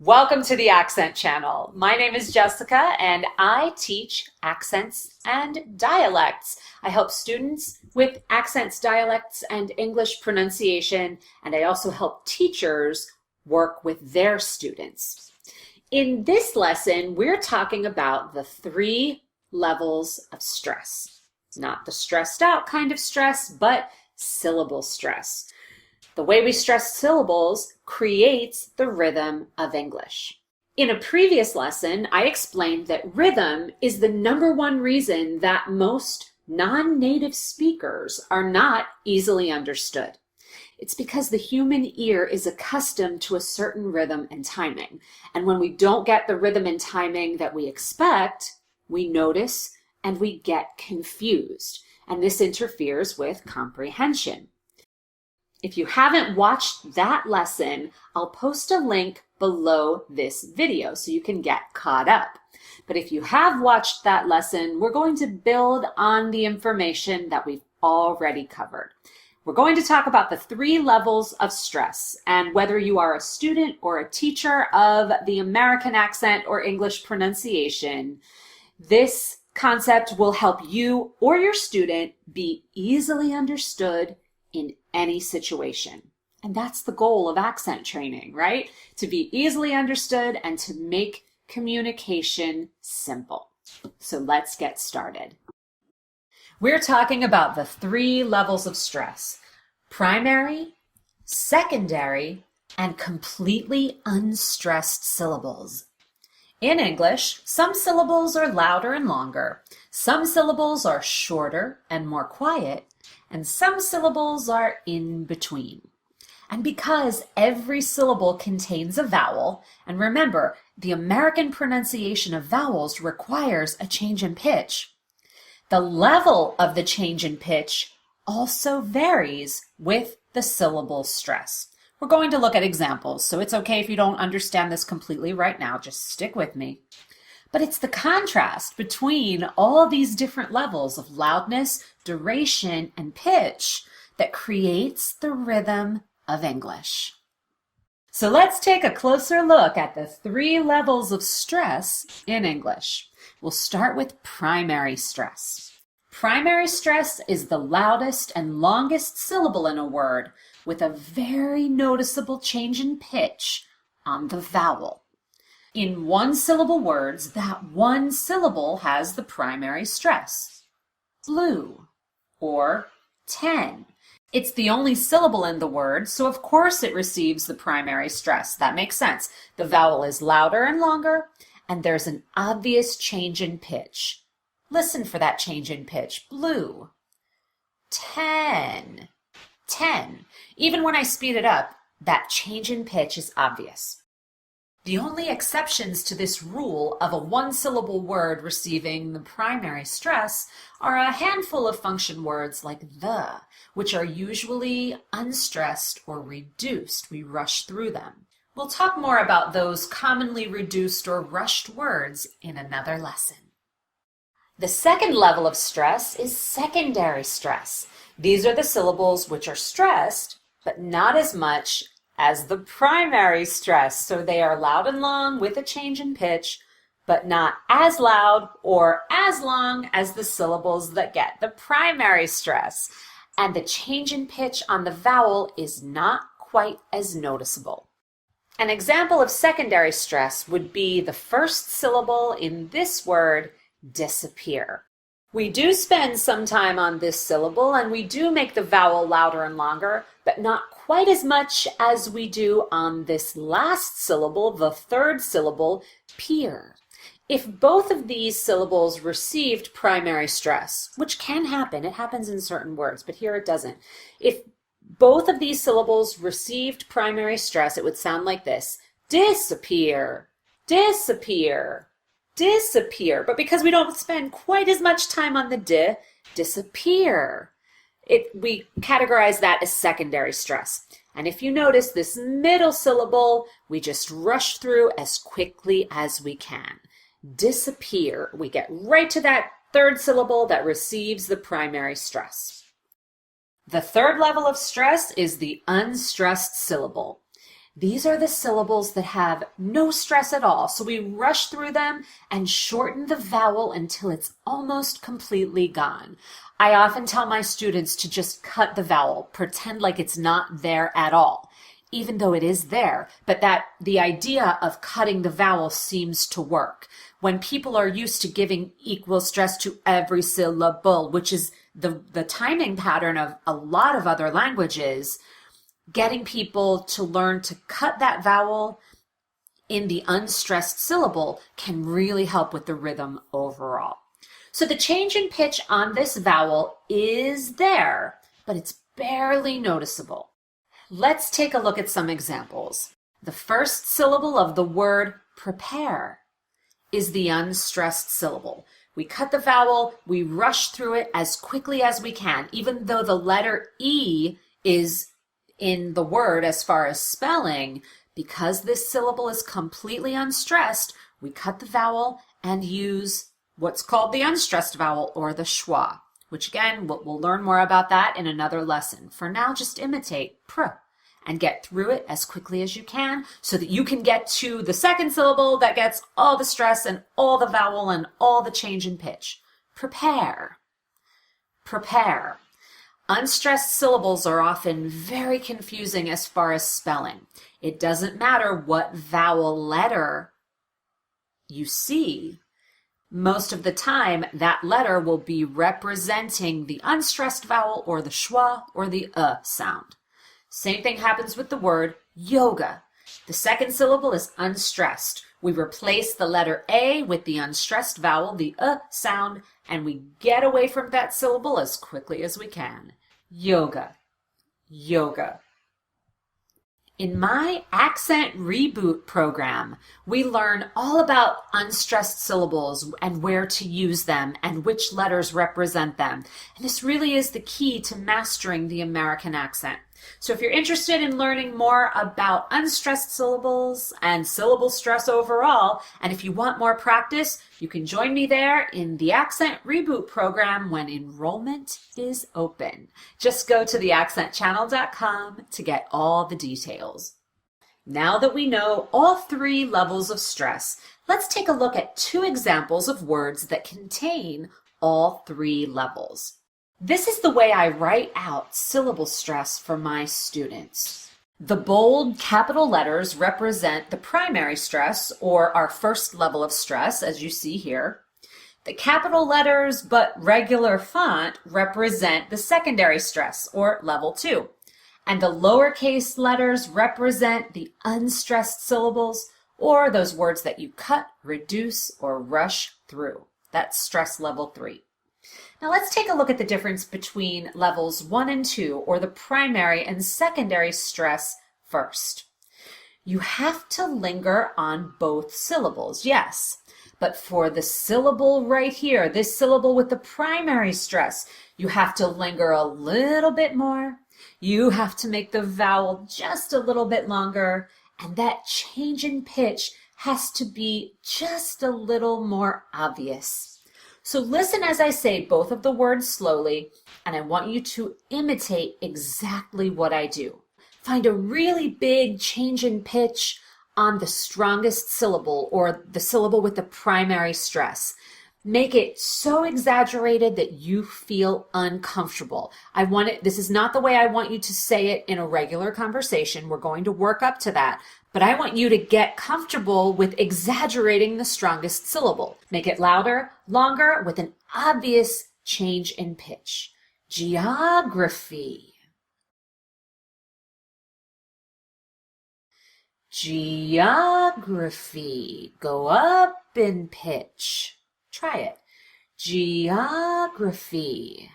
Welcome to the Accent Channel. My name is Jessica and I teach accents and dialects. I help students with accents, dialects, and English pronunciation, and I also help teachers work with their students. In this lesson, we're talking about the 3 levels of stress. Not the stressed out kind of stress, but syllable stress. The way we stress syllables creates the rhythm of English. In a previous lesson, I explained that rhythm is the #1 reason that most non-native speakers are not easily understood. It's because the human ear is accustomed to a certain rhythm and timing. And when we don't get the rhythm and timing that we expect, we notice and we get confused. And this interferes with comprehension. If you haven't watched that lesson, I'll post a link below this video so you can get caught up. But if you have watched that lesson, we're going to build on the information that we've already covered. We're going to talk about the 3 levels of stress, and whether you are a student or a teacher of the American accent or English pronunciation, this concept will help you or your student be easily understood in any situation. And that's the goal of accent training, right? To be easily understood and to make communication simple. So let's get started. We're talking about the 3 levels of stress: primary, secondary, and completely unstressed syllables. In English, some syllables are louder and longer, some syllables are shorter and more quiet, and some syllables are in between. And because every syllable contains a vowel, and remember, the American pronunciation of vowels requires a change in pitch, the level of the change in pitch also varies with the syllable stress. We're going to look at examples, so it's okay if you don't understand this completely right now, just stick with me. But it's the contrast between all these different levels of loudness, duration, and pitch that creates the rhythm of English. So let's take a closer look at the 3 levels of stress in English. We'll start with primary stress. Primary stress is the loudest and longest syllable in a word, with a very noticeable change in pitch on the vowel. In one-syllable words, that one syllable has the primary stress. Blue or 10. It's the only syllable in the word, so of course it receives the primary stress. That makes sense. The vowel is louder and longer, and there's an obvious change in pitch. Listen for that change in pitch. Blue. 10. 10. Even when I speed it up, that change in pitch is obvious. The only exceptions to this rule of a one-syllable word receiving the primary stress are a handful of function words like the, which are usually unstressed or reduced. We rush through them. We'll talk more about those commonly reduced or rushed words in another lesson. The second level of stress is secondary stress. These are the syllables which are stressed, but not as much as the primary stress. So they are loud and long with a change in pitch, but not as loud or as long as the syllables that get the primary stress. And the change in pitch on the vowel is not quite as noticeable. An example of secondary stress would be the first syllable in this word, disappear. We do spend some time on this syllable, and we do make the vowel louder and longer, but not quite as much as we do on this last syllable, the third syllable, peer. If both of these syllables received primary stress, which can happen, it happens in certain words, but here it doesn't. If both of these syllables received primary stress, it would sound like this: disappear, disappear, disappear. But because we don't spend quite as much time on the disappear, we categorize that as secondary stress. And if you notice this middle syllable, we just rush through as quickly as we can. Disappear. We get right to that third syllable that receives the primary stress. The third level of stress is the unstressed syllable. These are the syllables that have no stress at all. So we rush through them and shorten the vowel until it's almost completely gone. I often tell my students to just cut the vowel, pretend like it's not there at all, even though it is there, but that the idea of cutting the vowel seems to work. When people are used to giving equal stress to every syllable, which is the timing pattern of a lot of other languages, getting people to learn to cut that vowel in the unstressed syllable can really help with the rhythm overall. So the change in pitch on this vowel is there, but it's barely noticeable. Let's take a look at some examples. The first syllable of the word prepare is the unstressed syllable. We cut the vowel, we rush through it as quickly as we can, even though the letter E is in the word as far as spelling. Because this syllable is completely unstressed, we cut the vowel and use what's called the unstressed vowel, or the schwa, which again, we'll learn more about that in another lesson. For now, just imitate pr and get through it as quickly as you can so that you can get to the second syllable that gets all the stress and all the vowel and all the change in pitch. Prepare. Prepare. Unstressed syllables are often very confusing as far as spelling. It doesn't matter what vowel letter you see. Most of the time, that letter will be representing the unstressed vowel or the schwa or the sound. Same thing happens with the word yoga. The second syllable is unstressed. We replace the letter A with the unstressed vowel, the sound, and we get away from that syllable as quickly as we can. Yoga. Yoga. In my Accent Reboot program, we learn all about unstressed syllables and where to use them and which letters represent them. And this really is the key to mastering the American accent. So if you're interested in learning more about unstressed syllables and syllable stress overall, and if you want more practice, you can join me there in the Accent Reboot program when enrollment is open. Just go to theaccentchannel.com to get all the details. Now that we know all three levels of stress, let's take a look at two examples of words that contain all three levels. This is the way I write out syllable stress for my students. The bold capital letters represent the primary stress, or our first level of stress, as you see here. The capital letters but regular font represent the secondary stress, or level 2. And the lowercase letters represent the unstressed syllables, or those words that you cut, reduce, or rush through. That's stress level 3. Now let's take a look at the difference between levels 1 and 2, or the primary and secondary stress first. You have to linger on both syllables, yes. But for the syllable right here, this syllable with the primary stress, you have to linger a little bit more. You have to make the vowel just a little bit longer, and that change in pitch has to be just a little more obvious. So listen as I say both of the words slowly, and I want you to imitate exactly what I do. Find a really big change in pitch on the strongest syllable, or the syllable with the primary stress. Make it so exaggerated that you feel uncomfortable. This is not the way I want you to say it in a regular conversation. We're going to work up to that. But I want you to get comfortable with exaggerating the strongest syllable. Make it louder, longer, with an obvious change in pitch. Geography. Geography. Go up in pitch. Try it. Geography.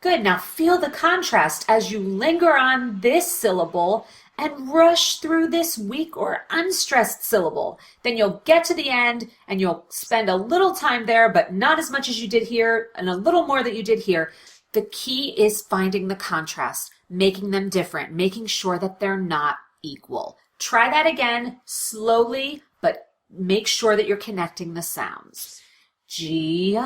Good. Now feel the contrast as you linger on this syllable and rush through this weak or unstressed syllable. Then you'll get to the end and you'll spend a little time there, but not as much as you did here, and a little more that you did here. The key is finding the contrast, making them different, making sure that they're not equal. Try that again slowly, but make sure that you're connecting the sounds. Geography.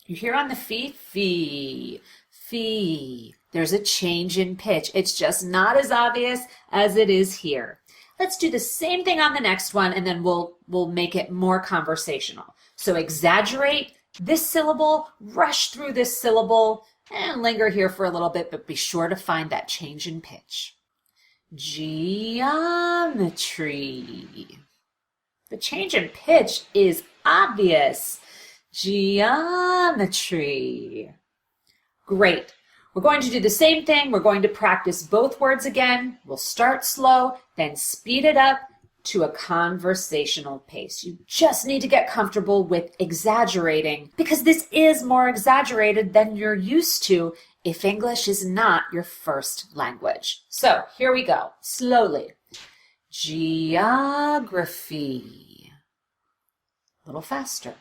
You hear on the fee, fee, fee. There's a change in pitch. It's just not as obvious as it is here. Let's do the same thing on the next one, and then we'll make it more conversational. So exaggerate this syllable, rush through this syllable, and linger here for a little bit, but be sure to find that change in pitch. Geometry. The change in pitch is obvious. Geometry. Great. We're going to do the same thing. We're going to practice both words again. We'll start slow, then speed it up to a conversational pace. You just need to get comfortable with exaggerating because this is more exaggerated than you're used to if English is not your first language. So here we go, slowly. Geography. A little faster.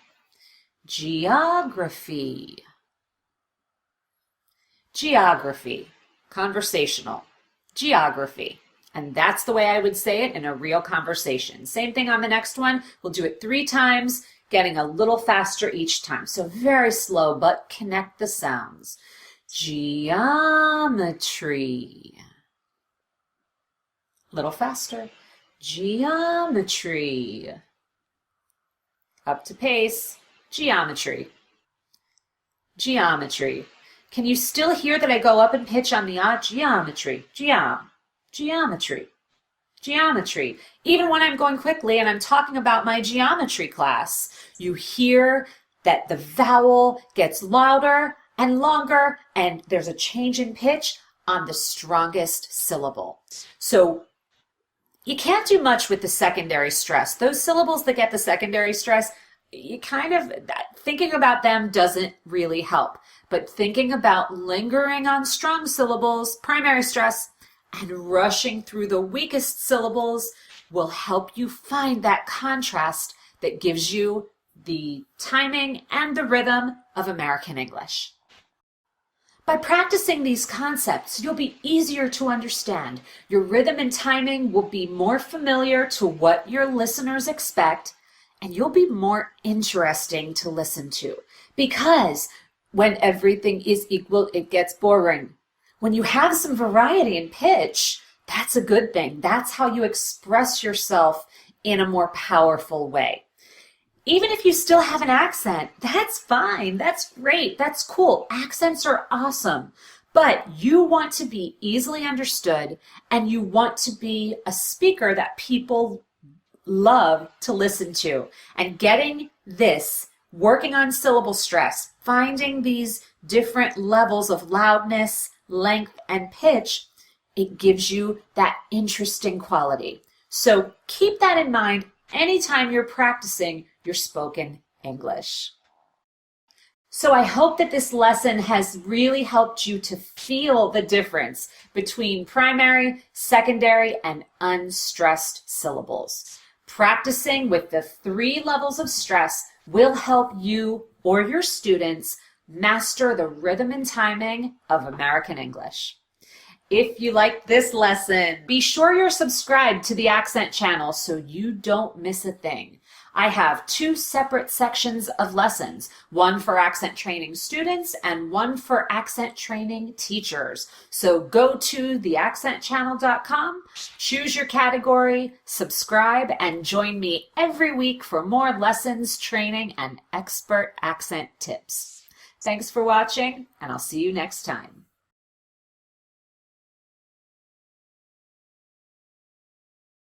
Geography. Geography, conversational, geography. And that's the way I would say it in a real conversation. Same thing on the next one. We'll do it 3 times, getting a little faster each time. So very slow, but connect the sounds. Geometry. A little faster. Geometry. Up to pace. Geometry. Geometry. Can you still hear that I go up in pitch on the geometry? Geometry. Geometry. Even when I'm going quickly and I'm talking about my geometry class, you hear that the vowel gets louder and longer, and there's a change in pitch on the strongest syllable. So you can't do much with the secondary stress. Those syllables that get the secondary stress, you thinking about them doesn't really help. But thinking about lingering on strong syllables, primary stress, and rushing through the weakest syllables will help you find that contrast that gives you the timing and the rhythm of American English. By practicing these concepts, you'll be easier to understand. Your rhythm and timing will be more familiar to what your listeners expect, and you'll be more interesting to listen to. Because when everything is equal, it gets boring. When you have some variety in pitch, that's a good thing. That's how you express yourself in a more powerful way. Even if you still have an accent, that's fine. That's great. That's cool. Accents are awesome. But you want to be easily understood, and you want to be a speaker that people love to listen to. And getting this, working on syllable stress, finding these different levels of loudness, length, and pitch, it gives you that interesting quality. So keep that in mind anytime you're practicing your spoken English. So I hope that this lesson has really helped you to feel the difference between primary, secondary, and unstressed syllables. Practicing with the 3 levels of stress will help you or your students master the rhythm and timing of American English. If you liked this lesson, be sure you're subscribed to the Accent channel so you don't miss a thing. I have 2 separate sections of lessons, one for accent training students and one for accent training teachers. So go to theaccentchannel.com, choose your category, subscribe, and join me every week for more lessons, training, and expert accent tips. Thanks for watching, and I'll see you next time.